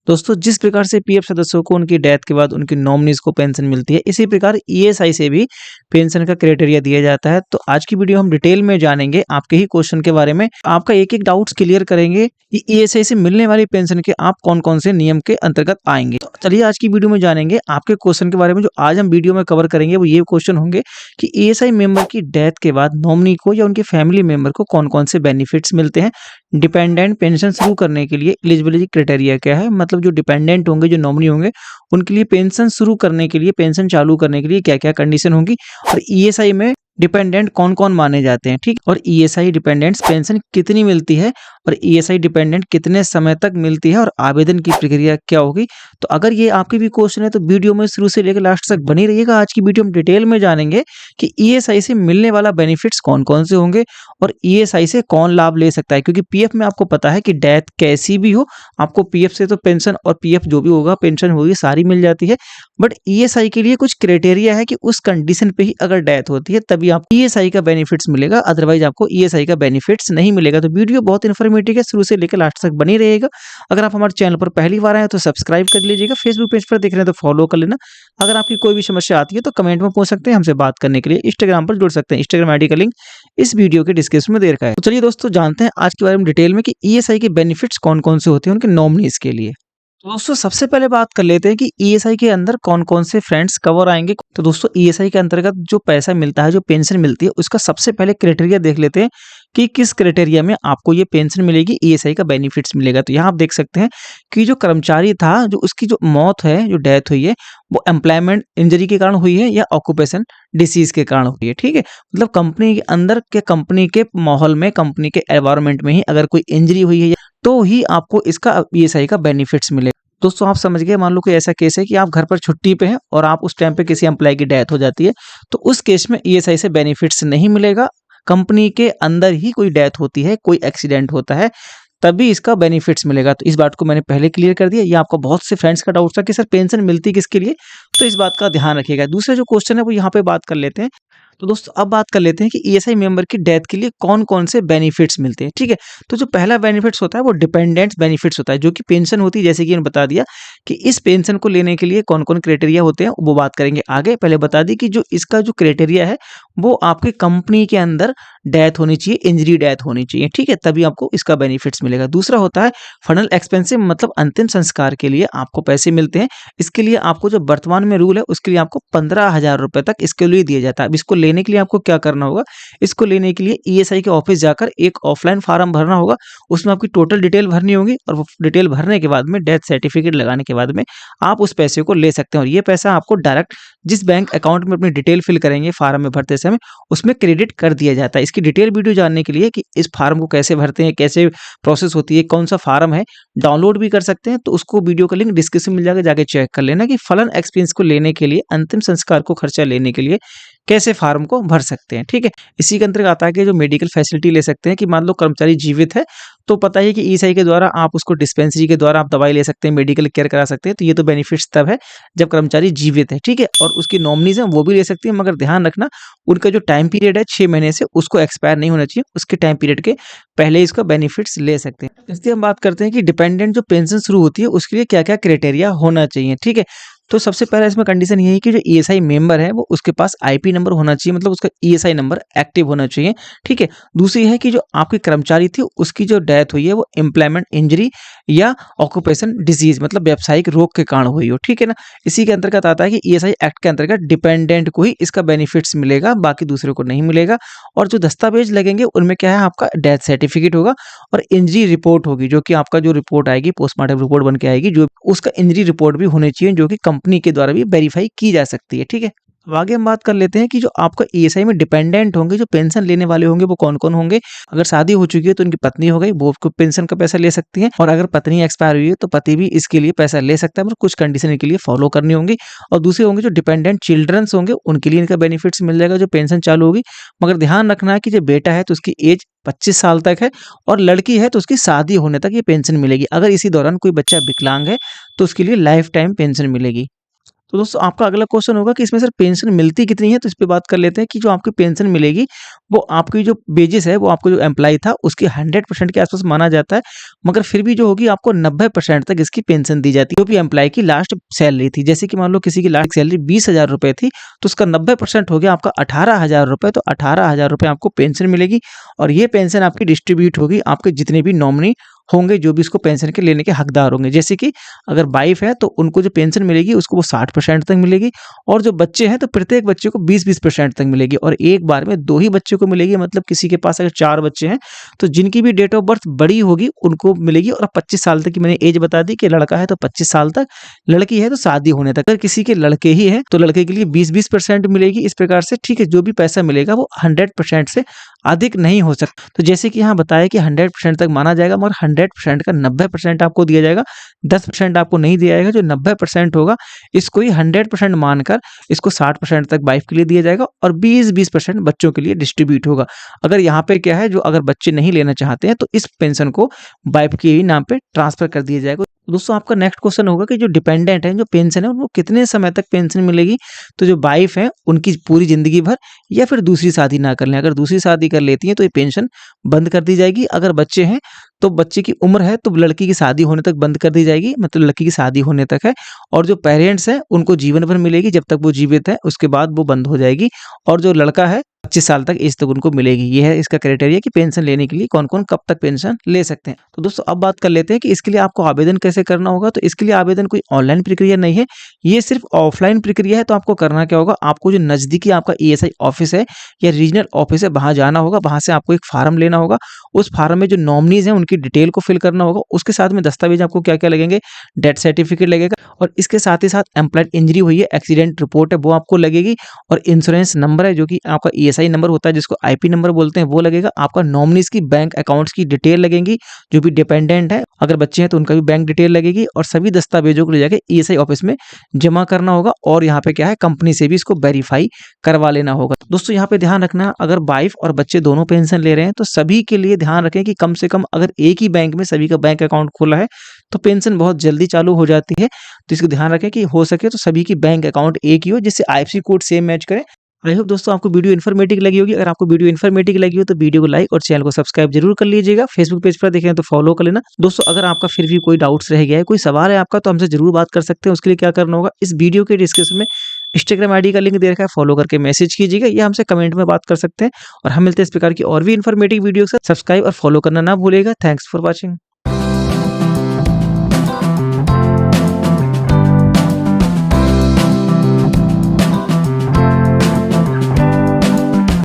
दोस्तों, जिस प्रकार से पीएफ सदस्यों को उनकी डेथ के बाद उनकी नॉमिनीज को पेंशन मिलती है, इसी प्रकार ईएसआई से भी पेंशन का क्राइटेरिया दिया जाता है। तो आज की वीडियो हम डिटेल में जानेंगे आपके ही क्वेश्चन के बारे में, आपका एक-एक डाउट्स क्लियर करेंगे कि ईएसआई से मिलने वाली पेंशन के आप कौन-कौन से नियम के अंतर्गत आएँगे। तो चलिए आज की वीडियो में जानेंगे आपके क्वेश्चन के बारे में। जो आज हम वीडियो में कवर करेंगे वो ये क्वेश्चन होंगे कि ईएसआई मेंबर की डेथ के बाद नॉमिनी को या उनके फैमिली मेंबर को कौन-कौन से बेनिफिट्स मिलते हैं। डिपेंडेंट पेंशन शुरू करने के लिए एलिजिबिलिटी क्राइटेरिया क्या है, मतलब जो डिपेंडेंट होंगे, जो नॉमिनी होंगे, उनके लिए पेंशन शुरू करने के लिए, पेंशन चालू करने के लिए क्या-क्या कंडीशन होंगी और ईएसआई में डिपेंडेंट कौन-कौन माने जाते हैं, ठीक? और ईएसआई डिपेंडेंट्स पेंशन कितनी मिलती है और ईएसआई डिपेंडेंट कितने समय तक मिलती है और आवेदन की प्रक्रिया क्या होगी। तो अगर ये आपके भी क्वेश्चन है तो वीडियो में शुरू से लेकर लास्ट तक बनी रहिएगा। आज की वीडियो में डिटेल में जानेंगे कि ईएसआई से मिलने वाला बेनिफिट्स कौन-कौन से होंगे और ईएसआई से कौन लाभ ले सकता है, क्योंकि पीएफ में आपको पता है कि डेथ कैसी भी हो, आपको पीएफ से तो पेंशन और पीएफ जो भी होगा, पेंशन होगी, सारी मिल जाती है। बट ईएसआई के लिए कुछ क्राइटेरिया है कि उस कंडीशन पे ही अगर डेथ होती है तभी आपको ईएसआई का बेनिफिट्स मिलेगा, अदरवाइज आपको ईएसआई का बेनिफिट्स नहीं मिलेगा। तो वीडियो बहुत इन्फॉर्मेटिव है, शुरू से लेकर लास्ट तक बनी रहेगा। अगर आप हमारे चैनल पर पहली बार आए हैं तो सब्सक्राइब कर लीजिएगा, फेसबुक पेज पर देख रहे हैं तो फॉलो कर लेना। अगर आपकी कोई भी समस्या आती है तो कमेंट में पूछ सकते हैं, हमसे बात करने के लिए इंस्टाग्राम पर जुड़ सकते हैं। इंस्टाग्राम आईडी का लिंक इस वीडियो के डिस्क्रिप्शन में दे रखा है। तो चलिए दोस्तों, जानते हैं आज के बारे में डिटेल में कि ईएसआई के बेनिफिट्स कौन-कौन से होते हैं उनके नॉमिनीज के लिए। तो दोस्तों, सबसे पहले बात कर लेते हैं कि ईएसआई के अंदर कौन-कौन से फ्रेंड्स कवर आएँगे। तो दोस्तों, ईएसआई के अंतर्गत जो पैसा मिलता है, जो पेंशन मिलती है, उसका सबसे पहले क्राइटेरिया देख लेते हैं कि किस क्राइटेरिया में आपको ये पेंशन मिलेगी, ईएसआई का बेनिफिट्स मिलेगा। तो यहाँ आप देख सकते हैं कि जो कर्मचारी था, जो उसकी जो मौत है, जो डेथ हुई है, वो एम्प्लॉयमेंट इंजरी के कारण हुई है या ऑक्यूपेशन डिसीज़ के कारण हुई है, ठीक है? मतलब कंपनी के अंदर के, कंपनी के माहौल में, कंपनी के एनवायरनमेंट में ही अगर कोई इंजरी हुई है तो ही आपको इसका ईएसआई का बेनिफिट्स मिलेगा। दोस्तों, आप समझ गए, मान लो कोई ऐसा केस है कि आप घर पर छुट्टी पे हैं और आप उस टाइम पे किसी एम्प्लॉयी की डेथ हो जाती है, तो उस केस में ईएसआई से बेनिफिट्स नहीं मिलेगा। कंपनी के अंदर ही कोई डेथ होती है, कोई एक्सीडेंट होता है, तभी इसका बेनिफिट्स मिलेगा। तो इस बात को मैंने पहले क्लियर कर दिया। ये आपका बहुत से फ्रेंड्स का डाउट था कि सर पेंशन मिलती किसके लिए? तो इस बात का ध्यान रखिएगा। दूसरा जो क्वेश्चन है वो यहाँ पे बात कर लेते हैं। तो दोस्तों, अब बात कर लेते हैं कि ईएसआई मेंबर की डेथ के लिए कौन-कौन से बेनिफिट्स मिलते हैं, ठीक है? तो जो पहला बेनिफिट्स होता है वो डिपेंडेंट्स बेनिफिट्स होता है, जो कि पेंशन होती है, जैसे कि मैंने बता दिया कि इस पेंशन को लेने के लिए कौन-कौन क्राइटेरिया होते हैं, वो बात करेंगे आगे। पहले बता दी कि जो इसका जो क्राइटेरिया है वो आपके कंपनी के अंदर डेथ होनी चाहिए, इंजरी डेथ होनी चाहिए, ठीक है? तभी आपको इसका बेनिफिट्स मिलेगा। दूसरा होता है फनल एक्सपेंसिव, मतलब अंतिम संस्कार के लिए आपको पैसे मिलते हैं। इसके लिए आपको जो वर्तमान में रूल है उसके लिए आपको 15,000 रुपए तक इसके लिए दिया जाता है। अब इसको लेने के लिए आपको क्या करना होगा? इसको लेने के लिए ईएसआई के ऑफिस जाकर एक ऑफलाइन फॉर्म भरना होगा। उसमें आपकी टोटल डिटेल भरनी होगी और वो डिटेल भरने के बाद में, डेथ सर्टिफिकेट लगाने के बाद में, आप उस पैसे को ले सकते हैं और ये पैसा आपको डायरेक्ट जिस बैंक अकाउंट में अपनी डिटेल फिल करेंगे फॉर्म में भरते समय, उसमें क्रेडिट कर दिया जाता है। इसकी डिटेल वीडियो जानने के लिए कि इस फॉर्म को कैसे भरते हैं, कैसे प्रोसेस होती है, कौन सा फॉर्म है, डाउनलोड भी कर सकते हैं। तो उसको वीडियो का लिंक डिस्क्रिप्शन में मिल जाएगा, जाके चेक कर लेना कि फलन एक्सपेंस को लेने के लिए, अंतिम संस्कार को खर्चा लेने के लिए कैसे फॉर्म को भर सकते हैं, ठीक है? इसी के अंतर्गत आता है कि जो मेडिकल फैसिलिटी ले सकते हैं, कि मान लो कर्मचारी जीवित है तो पता ही है कि ईएसआई के द्वारा आप उसको डिस्पेंसरी के द्वारा आप दवाई ले सकते हैं, मेडिकल केयर करा सकते हैं। तो ये तो बेनिफिट्स तब है जब कर्मचारी जीवित है, ठीक है? और उसकी नॉमिनीज हैं वो भी ले सकती है, मगर ध्यान रखना उनका जो टाइम पीरियड है 6 महीने से, उसको एक्सपायर नहीं होना चाहिए। उसके टाइम पीरियड के पहले ही इसका बेनिफिट्स ले सकते हैं। इसलिए हम बात करते हैं कि डिपेंडेंट जो पेंशन शुरू होती है उसके लिए क्या-क्या क्राइटेरिया होना चाहिए, ठीक है? तो सबसे पहला इसमें कंडीशन ये है कि जो ईएसआई मेंबर है वो उसके पास आईपी नंबर होना चाहिए, मतलब उसका ईएसआई नंबर एक्टिव होना चाहिए, ठीक है? दूसरी है कि जो आपके कर्मचारी थे उसकी जो डेथ हुई है वो एम्प्लॉयमेंट इंजरी या ऑक्यूपेशन डिसीज, मतलब व्यावसायिक रोग के कारण हुई हो, ठीक है ना? इसी के अंतर्गत आता है कि ईएसआई एक्ट के अंतर्गत डिपेंडेंट को ही इसका बेनिफिट्स मिलेगा, बाकी दूसरे को नहीं मिलेगा। और जो दस्तावेज लगेंगे उनमें क्या है, आपका डेथ सर्टिफिकेट होगा और इंजरी रिपोर्ट होगी, जो कि आपका जो रिपोर्ट आएगी, पोस्टमार्टम रिपोर्ट बन के आएगी, जो उसका इंजरी रिपोर्ट भी होनी चाहिए, जो कि कंपनी के द्वारा भी वेरीफाई की जा सकती है, ठीक है? अब आगे हम बात कर लेते हैं कि जो आपका ईएसआई में डिपेंडेंट होंगे, जो पेंशन लेने वाले होंगे, वो कौन-कौन होंगे। अगर शादी हो चुकी है तो उनकी पत्नी हो गई, वो आपको पेंशन का पैसा ले सकती है, और अगर पत्नी एक्सपायर हुई है तो पति भी इसके लिए पैसा ले सकता है, मतलब कुछ कंडीशन के लिए फॉलो करनी होंगी। और दूसरे होंगे जो डिपेंडेंट चिल्ड्रंस होंगे, उनके लिए इनका बेनिफिट्स मिल जाएगा, जो पेंशन चालू होगी। मगर ध्यान रखना है कि जो बेटा है तो उसकी एज 25 साल तक है और लड़की है तो उसकी शादी होने तक ये पेंशन मिलेगी। अगर इसी दौरान कोई बच्चा विकलांग है तो उसके लिए लाइफ टाइम पेंशन मिलेगी। तो दोस्तों आपका अगला क्वेश्चन होगा कि इसमें सर पेंशन मिलती कितनी है? तो इस पे बात कर लेते हैं कि जो आपकी पेंशन मिलेगी, वो आपकी जो वेजेस है, वो आपको जो एम्प्लॉयी था उसकी 100% के आस-पास माना जाता है। मगर फिर भी जो होगी आपको 90% तक इसकी पेंशन दी जाती है, जो भी एम्प्लॉयी की लास्ट सैलरी थी। जैसे कि मान लो किसी की लास्ट सैलरी 20,000 रुपए थी, तो उसका 90% हो गया आपका 18,000 रुपए, तो 18,000 रुपए आपको पेंशन मिलेगी और ये पेंशन आपकी डिस्ट्रीब्यूट होगी आपके जितने भी नॉमिनी होंगे, जो भी इसको पेंशन के लेने के हकदार होंगे। जैसे कि अगर वाइफ है तो उनको जो पेंशन मिलेगी उसको वो 60% तक मिलेगी और जो बच्चे हैं तो प्रत्येक बच्चे को 20-20% तक मिलेगी और एक बार में 2 ही बच्चों को मिलेगी। मतलब किसी के पास अगर 4 बच्चे हैं तो जिनकी भी डेट ऑफ बर्थ बड़ी होगी उनको मिलेगी और 25 साल तक की मैंने एज बता दी कि लड़का है तो 25 साल तक, लड़की है तो शादी होने तक। अगर किसी के लड़के ही हैं तो लड़के के लिए 20-20% मिलेगी। इस प्रकार से ठीक है, जो भी पैसा मिलेगा वो 100% से अधिक नहीं हो सकता। तो जैसे कि यहाँ बताया कि 100% तक माना जाएगा, मगर 100% का 90% आपको दिया जाएगा, 10% आपको नहीं दिया जाएगा। जो 90% होगा इसको ही 100% मानकर इसको 60% तक वाइफ के लिए दिया जाएगा और 20-20% बच्चों के लिए डिस्ट्रीब्यूट होगा। अगर यहाँ पे क्या है, जो अगर बच्चे नहीं लेना चाहते हैं तो इस पेंशन को वाइफ के ही नाम पे ट्रांसफर कर दिया जाएगा। दोस्तों आपका नेक्स्ट क्वेश्चन होगा कि जो डिपेंडेंट है, जो पेंशन है, उनको कितने समय तक पेंशन मिलेगी? तो जो वाइफ है उनकी पूरी जिंदगी भर, या फिर दूसरी शादी ना कर लें। अगर दूसरी शादी कर लेती हैं तो ये पेंशन बंद कर दी जाएगी। अगर बच्चे हैं तो बच्चे की उम्र है तो लड़की की शादी होने तक बंद कर दी जाएगी, मतलब लड़की की शादी होने तक है। और जो पेरेंट्स हैं उनको जीवन भर मिलेगी, जब तक वो जीवित है उसके बाद वो बंद हो जाएगी। और जो लड़का है 25 साल तक एज तक उनको मिलेगी। ये है इसका क्राइटेरिया कि पेंशन लेने के लिए कौन-कौन कब तक पेंशन ले सकते हैं। तो दोस्तों अब बात कर लेते हैं कि इसके लिए आपको आवेदन कैसे करना होगा। तो इसके लिए आवेदन कोई ऑनलाइन प्रक्रिया नहीं है, ये सिर्फ ऑफलाइन प्रक्रिया है। तो आपको करना क्या होगा, आपको जो नज़दीकी आपका ईएसआई ऑफिस है या रीजनल ऑफिस है वहाँ जाना होगा। वहाँ से आपको एक फार्म लेना होगा। उस फार्म में जो नॉमिनीज़ हैं उनकी डिटेल को फिल करना होगा। उसके साथ में दस्तावेज आपको क्या-क्या लगेंगे, डेथ सर्टिफिकेट लगेगा और इसके साथ ही साथ एम्प्लॉयड इंजरी हुई है, एक्सीडेंट रिपोर्ट है, वो आपको लगेगी और इंश्योरेंस नंबर है जो कि आपका ईएसआई नंबर होता है, जिसको आईपी नंबर बोलते हैं, वो लगेगा। आपका नॉमिनीज़ की बैंक अकाउंट्स की डिटेल लगेंगी, जो भी डिपेंडेंट है, अगर बच्चे हैं तो उनका भी बैंक डिटेल लगेगी और सभी दस्तावेजों को ले जाके ईएसआई ऑफिस में जमा करना होगा। और यहाँ पे क्या है, कंपनी से भी इसको वेरीफाई करवा लेना होगा। दोस्तों यहाँ पे ध्यान रखना, अगर वाइफ और बच्चे दोनों पेंशन ले रहे हैं तो सभी के लिए ध्यान रखें कि कम से कम अगर एक ही बैंक में सभी का बैंक अकाउंट खुला है तो पेंशन बहुत जल्दी चालू हो जाती है। तो इसको ध्यान रखें कि हो सके तो सभी की बैंक अकाउंट एक ही हो, जिससे आईएफएससी कोड सेम मैच करे। आई होप दोस्तों आपको वीडियो इन्फॉर्मेटिव लगी होगी। अगर आपको वीडियो इन्फॉर्मेटिव लगी हो तो वीडियो को लाइक और चैनल को सब्सक्राइब जरूर कर लीजिएगा। फेसबुक पेज पर देख रहे हैं तो फॉलो कर लेना। दोस्तों अगर आपका फिर भी कोई डाउट्स रह गया है, कोई सवाल है आपका, तो हमसे जरूर बात कर सकते हैं। उसके लिए क्या करना होगा, इस वीडियो के डिस्क्रिप्शन में इंस्टाग्राम आईडी का लिंक दे रखा है, फॉलो करके मैसेज कीजिएगा या हमसे कमेंट में बात कर सकते हैं। और हम मिलते हैं इस प्रकार की और भी इन्फॉर्मेटिव वीडियो के साथ। सब्सक्राइब और फॉलो करना ना भूलिएगा। Thanks for watching.